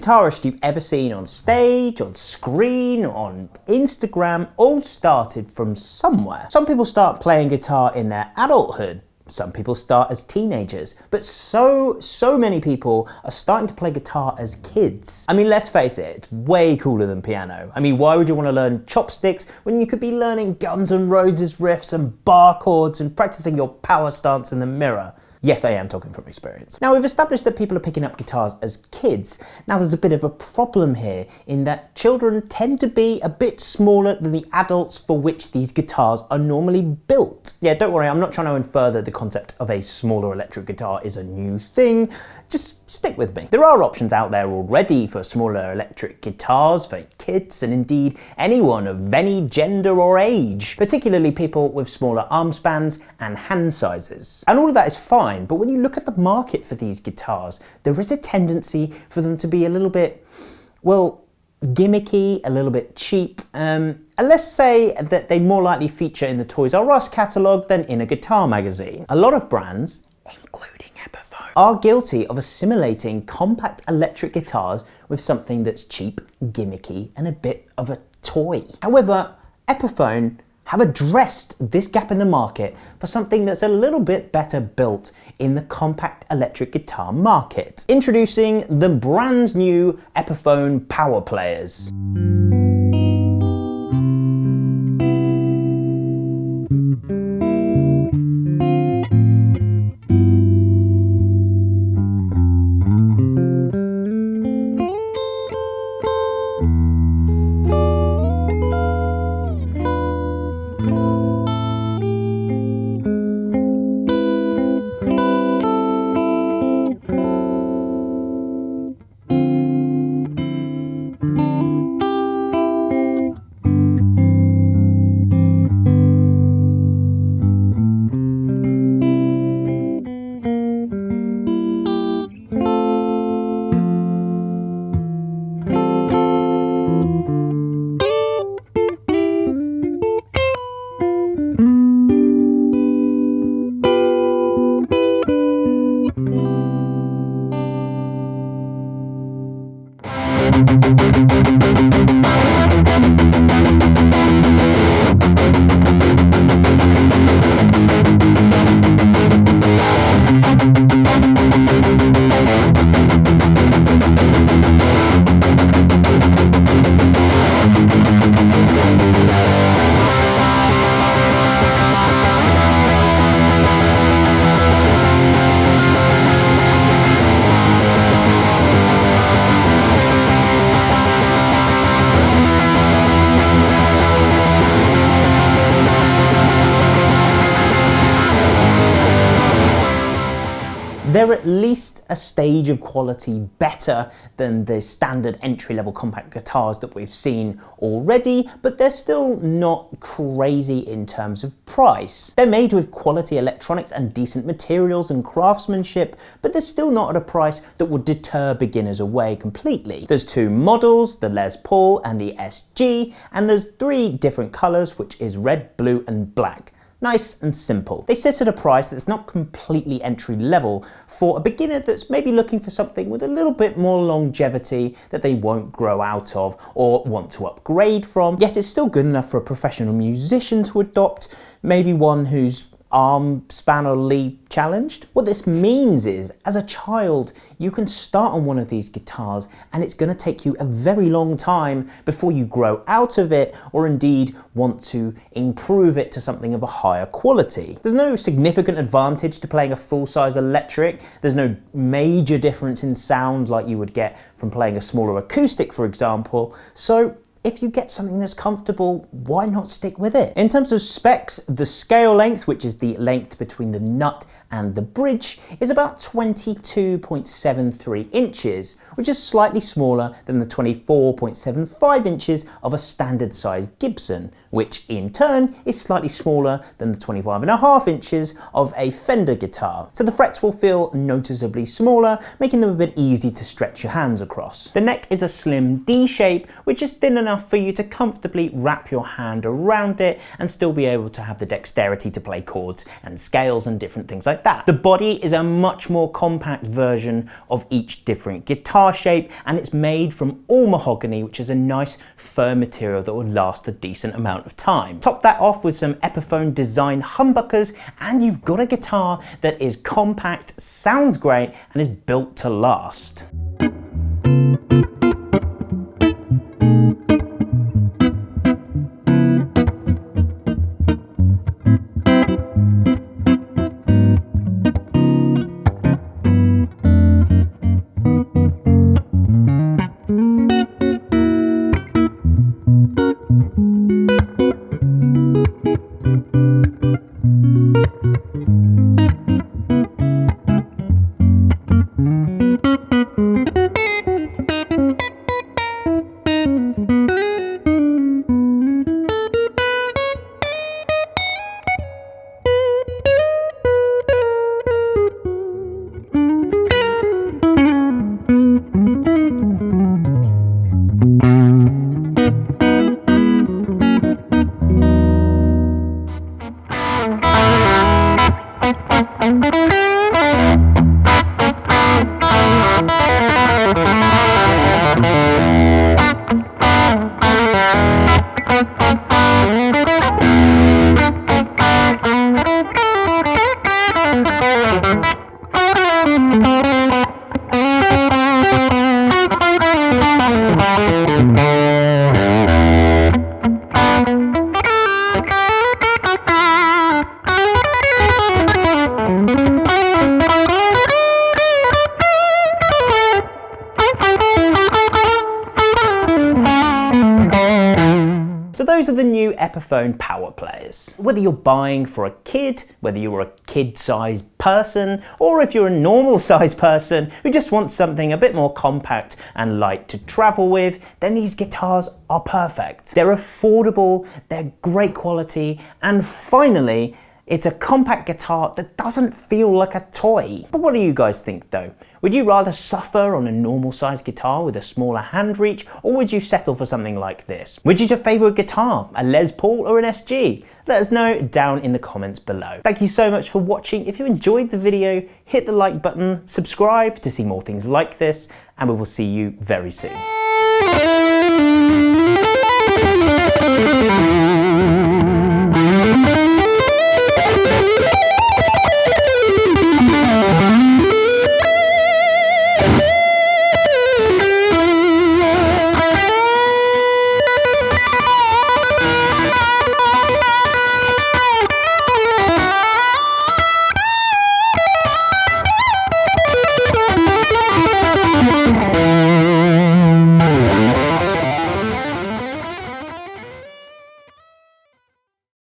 guitarist you've ever seen on stage, on screen, on Instagram, all started from somewhere. Some people start playing guitar in their adulthood. Some people start as teenagers, but so many people are starting to play guitar as kids. I mean, let's face it, it's way cooler than piano. I mean, why would you want to learn chopsticks when you could be learning Guns N' Roses riffs and bar chords and practicing your power stance in the mirror? Yes, I am talking from experience. Now, we've established that people are picking up guitars as kids. Now, there's a bit of a problem here in that children tend to be a bit smaller than the adults for which these guitars are normally built. Yeah, don't worry, I'm not trying to infer that the concept of a smaller electric guitar is a new thing. Just stick with me. There are options out there already for smaller electric guitars for kids and indeed anyone of any gender or age, particularly people with smaller arm spans and hand sizes. And all of that is fine, but when you look at the market for these guitars, there is a tendency for them to be a little bit, well, gimmicky, a little bit cheap, and let's say that they more likely feature in the Toys R Us catalogue than in a guitar magazine. A lot of brands, including Epiphone, are guilty of assimilating compact electric guitars with something that's cheap, gimmicky, and a bit of a toy. However, Epiphone have addressed this gap in the market for something that's a little bit better built in the compact electric guitar market. Introducing the brand new Epiphone Power Players. They're at least a stage of quality better than the standard entry-level compact guitars that we've seen already, but they're still not crazy in terms of price. They're made with quality electronics and decent materials and craftsmanship, but they're still not at a price that would deter beginners away completely. There's two models, the Les Paul and the SG, and there's three different colours, which is red, blue and black. Nice and simple. They sit at a price that's not completely entry level for a beginner that's maybe looking for something with a little bit more longevity that they won't grow out of or want to upgrade from, yet it's still good enough for a professional musician to adopt, maybe one who's arm span or lead challenged. What this means is, as a child, you can start on one of these guitars and it's going to take you a very long time before you grow out of it or indeed want to improve it to something of a higher quality. There's no significant advantage to playing a full-size electric. There's no major difference in sound like you would get from playing a smaller acoustic, for example. So if you get something that's comfortable, why not stick with it? In terms of specs, the scale length, which is the length between the nut and the bridge, is about 22.73 inches, which is slightly smaller than the 24.75 inches of a standard size Gibson, which in turn is slightly smaller than the 25.5 inches of a Fender guitar. So the frets will feel noticeably smaller, making them a bit easy to stretch your hands across. The neck is a slim D shape, which is thin enough for you to comfortably wrap your hand around it and still be able to have the dexterity to play chords and scales and different things like that. The body is a much more compact version of each different guitar shape, and it's made from all mahogany, which is a nice firm material that will last a decent amount of time. Top that off with some Epiphone design humbuckers, and you've got a guitar that is compact, sounds great, and is built to last. So those are the new Epiphone power players. Whether you're buying for a kid, whether you're a kid-sized person, or if you're a normal-sized person who just wants something a bit more compact and light to travel with, then these guitars are perfect. They're affordable, they're great quality, and finally, it's a compact guitar that doesn't feel like a toy. But what do you guys think though? Would you rather suffer on a normal sized guitar with a smaller hand reach, or would you settle for something like this? Which is your favourite guitar, a Les Paul or an SG? Let us know down in the comments below. Thank you so much for watching. If you enjoyed the video, hit the like button, subscribe to see more things like this, and we will see you very soon.